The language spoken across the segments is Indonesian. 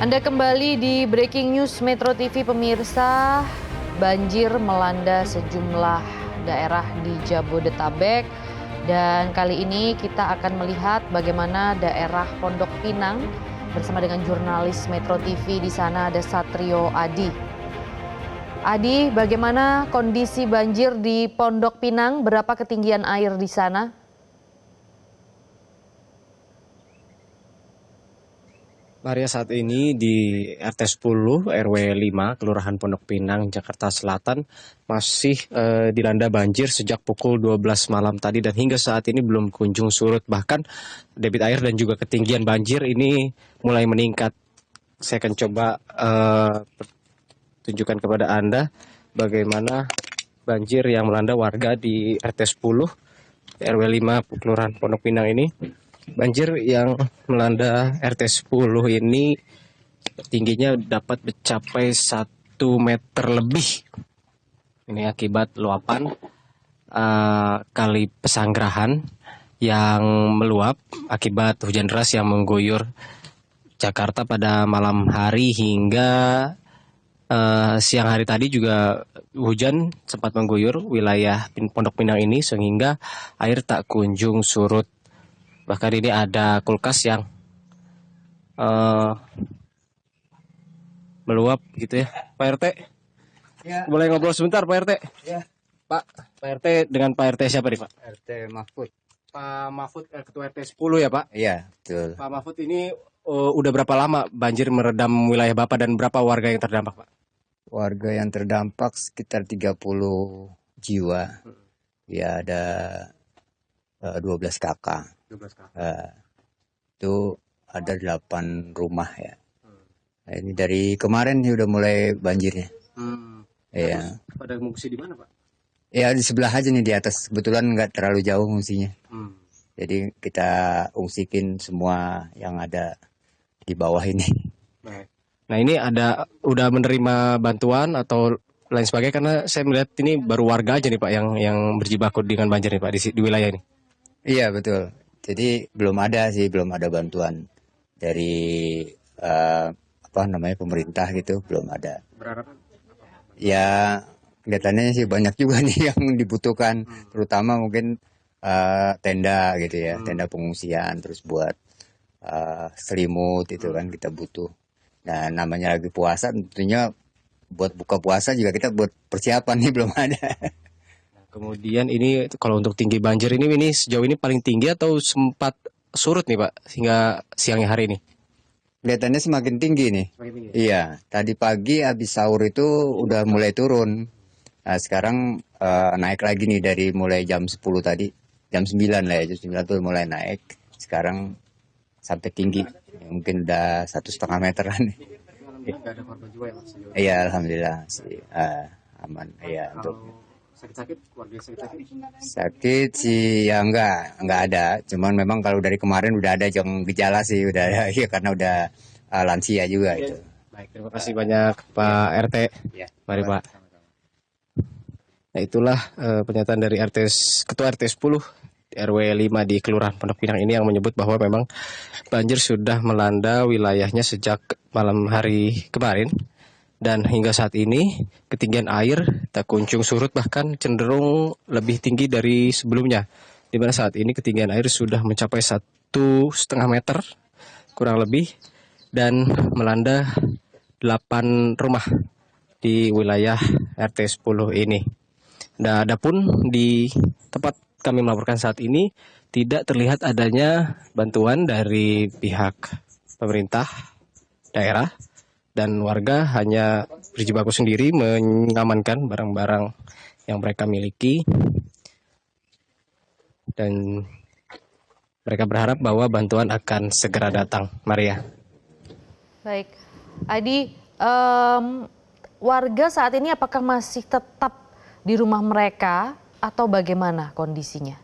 Anda kembali di Breaking News Metro TV pemirsa. Banjir melanda sejumlah daerah di Jabodetabek. Dan kali ini kita akan melihat bagaimana daerah Pondok Pinang bersama dengan jurnalis Metro TV. Di sana ada Satrio Adi. Adi, bagaimana kondisi banjir di Pondok Pinang? Berapa ketinggian air di sana? Maria, saat ini di RT 10 RW 5 Kelurahan Pondok Pinang, Jakarta Selatan masih dilanda banjir sejak pukul 12 malam tadi dan hingga saat ini belum kunjung surut. Bahkan debit air dan juga ketinggian banjir ini mulai meningkat. Saya akan coba tunjukkan kepada Anda bagaimana banjir yang melanda warga di RT 10 RW 5 Kelurahan Pondok Pinang ini. Banjir yang melanda RT 10 ini tingginya dapat mencapai 1 meter lebih. Ini akibat luapan Kali Pesanggerahan yang meluap akibat hujan deras yang mengguyur Jakarta pada malam hari hingga siang hari tadi juga hujan sempat mengguyur wilayah Pondok Pinang ini sehingga air tak kunjung surut. Bahkan ini ada kulkas yang meluap gitu ya. Pak RT, ya. Boleh ngobrol sebentar Pak RT? Ya. Pak RT dengan Pak RT siapa nih Pak? RT Mahfud. Pak Mahfud, Ketua RT 10 ya Pak? Iya, betul. Pak Mahfud, ini udah berapa lama banjir meredam wilayah Bapak dan berapa warga yang terdampak Pak? Warga yang terdampak sekitar 30 jiwa. Ya, ada 12 kakak. 12 kakak. Itu ada 8 rumah ya. Nah, ini dari kemarin sih udah mulai banjirnya. Iya. Pada mengungsi di mana Pak? Ya di sebelah aja nih di atas. Kebetulan nggak terlalu jauh fungsinya. Jadi kita ungsikin semua yang ada di bawah ini. Nah ini udah menerima bantuan atau lain sebagainya, karena saya melihat ini baru warga aja nih Pak yang berjibaku dengan banjir nih Pak di wilayah ini. Iya betul. Jadi belum ada bantuan dari pemerintah gitu, belum ada. Berharap? Ya kelihatannya sih banyak juga nih yang dibutuhkan, terutama mungkin tenda gitu ya, tenda pengungsian, terus buat selimut itu kan kita butuh. Nah namanya lagi puasa, tentunya buat buka puasa juga kita buat persiapan nih belum ada. Kemudian ini kalau untuk tinggi banjir ini sejauh ini paling tinggi atau sempat surut nih Pak hingga siangnya hari ini? Kelihatannya semakin tinggi nih. Iya, tadi pagi habis sahur itu udah mulai turun. Nah, sekarang naik lagi nih dari mulai jam 10 tadi, jam 9 lah ya, jam 9 tuh mulai naik. Sekarang sampai tinggi, mungkin udah 1,5 meteran. Ada korban jiwa ya Mas? Iya, alhamdulillah sih aman. Iya untuk sakit keluarga sakit? Sakit sih ya enggak ada. Cuman memang kalau dari kemarin udah ada yang gejala sih udah ada ya karena udah lansia juga itu. Baik, terima kasih banyak Pak RT. Ya, mari Pak. Nah itulah pernyataan dari Ketua RT 10 RW 5 di Kelurahan Pondok Pinang ini yang menyebut bahwa memang banjir sudah melanda wilayahnya sejak malam hari kemarin. Dan hingga saat ini ketinggian air tak kunjung surut, bahkan cenderung lebih tinggi dari sebelumnya. Di mana saat ini ketinggian air sudah mencapai 1,5 meter kurang lebih dan melanda 8 rumah di wilayah RT 10 ini. Nah, adapun di tempat kami melaporkan saat ini tidak terlihat adanya bantuan dari pihak pemerintah daerah. Dan warga hanya berjibaku sendiri mengamankan barang-barang yang mereka miliki. Dan mereka berharap bahwa bantuan akan segera datang. Maria. Baik, Adi, warga saat ini apakah masih tetap di rumah mereka atau bagaimana kondisinya?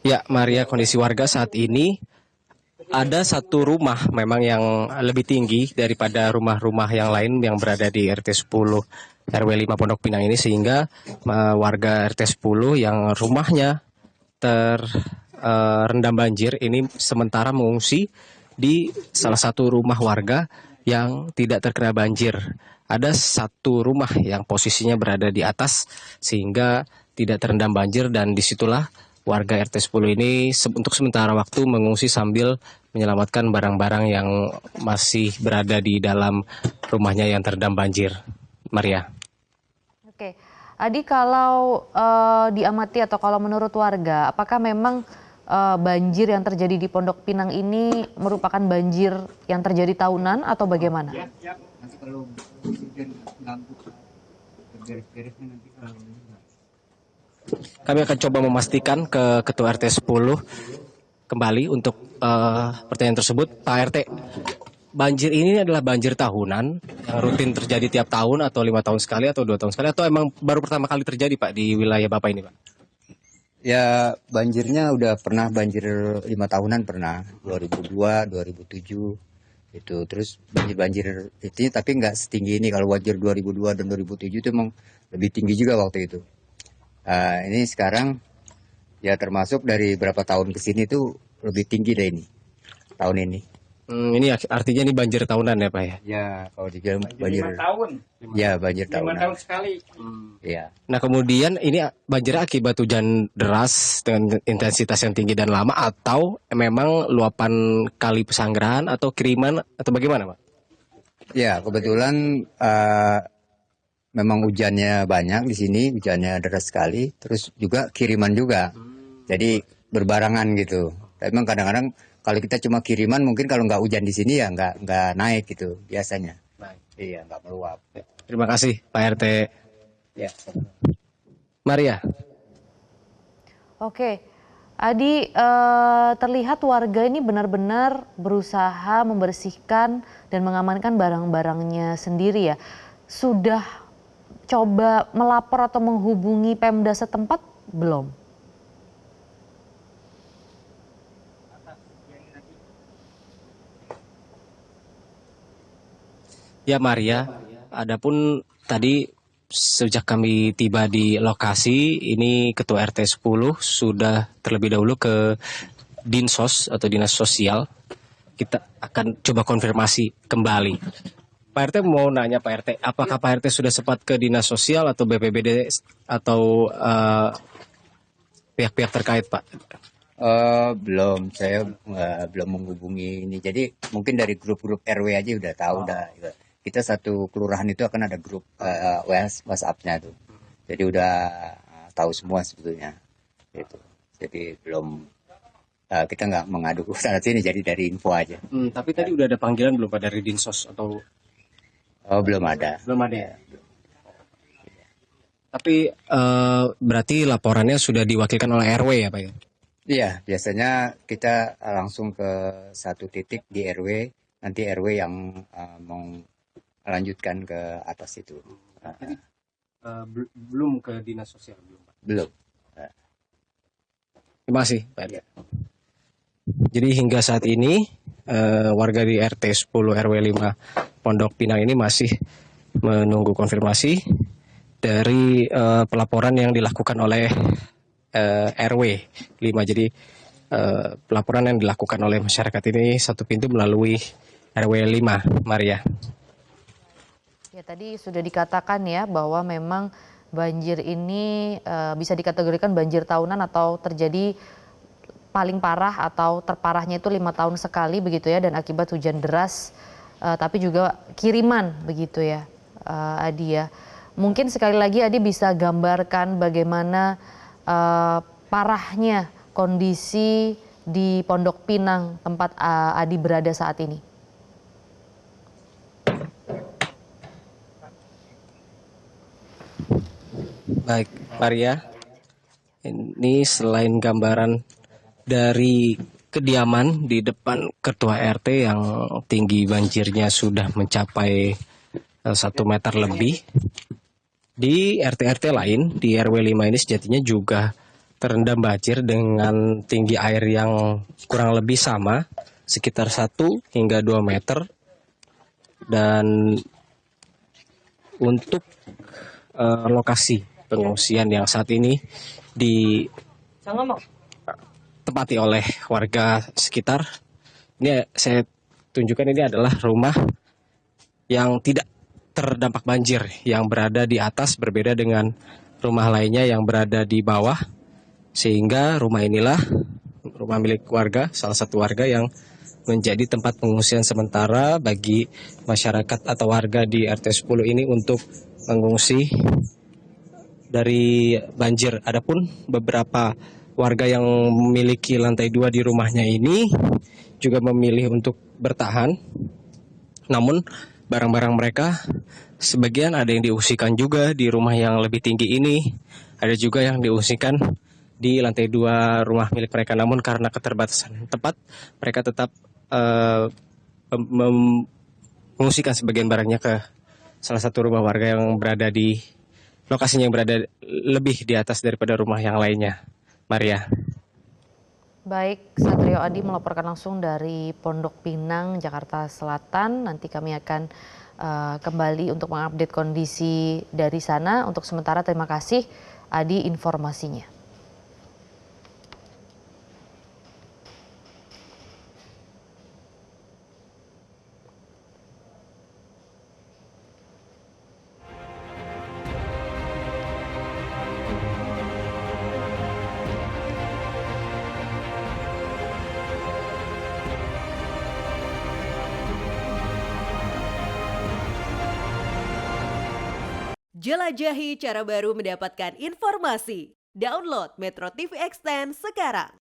Ya, Maria, kondisi warga saat ini ada satu rumah memang yang lebih tinggi daripada rumah-rumah yang lain yang berada di RT 10 RW 5 Pondok Pinang ini, sehingga warga RT 10 yang rumahnya rendam banjir ini sementara mengungsi di salah satu rumah warga yang tidak terkena banjir. Ada satu rumah yang posisinya berada di atas sehingga tidak terendam banjir, dan disitulah warga RT 10 ini untuk sementara waktu mengungsi sambil menyelamatkan barang-barang yang masih berada di dalam rumahnya yang terendam banjir. Maria. Oke, Adi, kalau diamati atau kalau menurut warga, apakah memang banjir yang terjadi di Pondok Pinang ini merupakan banjir yang terjadi tahunan atau bagaimana? Nanti kalau hujan ganggu beres-beresnya nanti kalau Kami akan coba memastikan ke Ketua RT 10 kembali untuk pertanyaan tersebut. Pak RT, banjir ini adalah banjir tahunan yang rutin terjadi tiap tahun atau 5 tahun sekali atau 2 tahun sekali, atau emang baru pertama kali terjadi Pak di wilayah Bapak ini Pak? ya banjirnya udah pernah banjir 5 tahunan pernah 2002, 2007 itu terus banjir itu tapi nggak setinggi ini. Kalau banjir 2002 dan 2007 itu emang lebih tinggi juga waktu itu. Ini sekarang ya termasuk dari berapa tahun ke sini tuh lebih tinggi deh ini tahun ini. Ini artinya ini banjir tahunan ya Pak ya? Ya kalau dibilang banjir 5 tahun. ya banjir 5 tahunan. tahun sekali. Ya. Nah kemudian ini banjirnya akibat hujan deras dengan intensitas yang tinggi dan lama, atau memang luapan kali Pesanggerahan atau kiriman atau bagaimana Pak? Ya kebetulan memang hujannya banyak di sini, hujannya deras sekali, terus juga kiriman juga. Jadi berbarangan gitu. Tapi memang kadang-kadang kalau kita cuma kiriman mungkin kalau nggak hujan di sini ya nggak naik gitu biasanya. Baik. Iya nggak meluap. Terima kasih Pak RT. Ya. Maria. Oke, Adi, terlihat warga ini benar-benar berusaha membersihkan dan mengamankan barang-barangnya sendiri ya. Sudah coba melapor atau menghubungi Pemda setempat belum? Ya Maria, adapun tadi sejak kami tiba di lokasi ini, Ketua RT 10 sudah terlebih dahulu ke Dinsos atau Dinas Sosial. Kita akan coba konfirmasi kembali. Pak RT mau nanya Pak RT, apakah Pak RT sudah sempat ke Dinas Sosial atau BPBD atau pihak-pihak terkait Pak? Belum, saya belum menghubungi ini. Jadi mungkin dari grup-grup RW aja udah tahu dah. Kita satu kelurahan itu akan ada grup WhatsApp-nya tuh. Jadi udah tahu semua sebetulnya. Gitu. Jadi belum kita nggak mengadu ke sana sini, jadi dari info aja. Tapi tadi udah ada panggilan belum Pak dari Dinsos atau? Belum ada. Belum ada ya. Tapi berarti laporannya sudah diwakilkan oleh RW ya Pak ya? Iya, biasanya kita langsung ke satu titik di RW, nanti RW yang melanjutkan ke atas itu. Jadi belum ke Dinas Sosial belum Pak? Belum. Terima kasih Pak RT. Jadi hingga saat ini warga di RT 10 RW 5 Pondok Pinang ini masih menunggu konfirmasi dari pelaporan yang dilakukan oleh RW 5. Jadi pelaporan yang dilakukan oleh masyarakat ini satu pintu melalui RW 5, Maria. Ya, tadi sudah dikatakan ya bahwa memang banjir ini bisa dikategorikan banjir tahunan atau terjadi paling parah atau terparahnya itu 5 tahun sekali begitu ya, dan akibat hujan deras tapi juga kiriman begitu ya Adi ya. Mungkin sekali lagi Adi bisa gambarkan bagaimana parahnya kondisi di Pondok Pinang tempat Adi berada saat ini. Baik, Maria. Ini selain gambaran dari kediaman di depan Ketua RT yang tinggi banjirnya sudah mencapai 1 meter lebih, di RT-RT lain di RW 5 ini sejatinya juga terendam banjir dengan tinggi air yang kurang lebih sama, sekitar 1 hingga 2 meter. Dan untuk lokasi pengungsian yang saat ini ditempati oleh warga sekitar. Ini saya tunjukkan, ini adalah rumah yang tidak terdampak banjir, yang berada di atas, berbeda dengan rumah lainnya yang berada di bawah. Sehingga rumah inilah rumah milik warga, salah satu warga yang menjadi tempat pengungsian sementara bagi masyarakat atau warga di RT 10 ini untuk mengungsi dari banjir. Adapun beberapa warga yang memiliki lantai 2 di rumahnya ini juga memilih untuk bertahan. Namun barang-barang mereka sebagian ada yang diungsikan juga di rumah yang lebih tinggi ini. Ada juga yang diungsikan di lantai 2 rumah milik mereka. Namun karena keterbatasan tempat, mereka tetap mengungsikan sebagian barangnya ke salah satu rumah warga yang berada di lokasinya, yang berada lebih di atas daripada rumah yang lainnya. Maria. Baik, Satrio Adi melaporkan langsung dari Pondok Pinang, Jakarta Selatan. Nanti kami akan kembali untuk mengupdate kondisi dari sana. Untuk sementara terima kasih Adi informasinya. Jelajahi cara baru mendapatkan informasi. Download Metro TV Extend sekarang.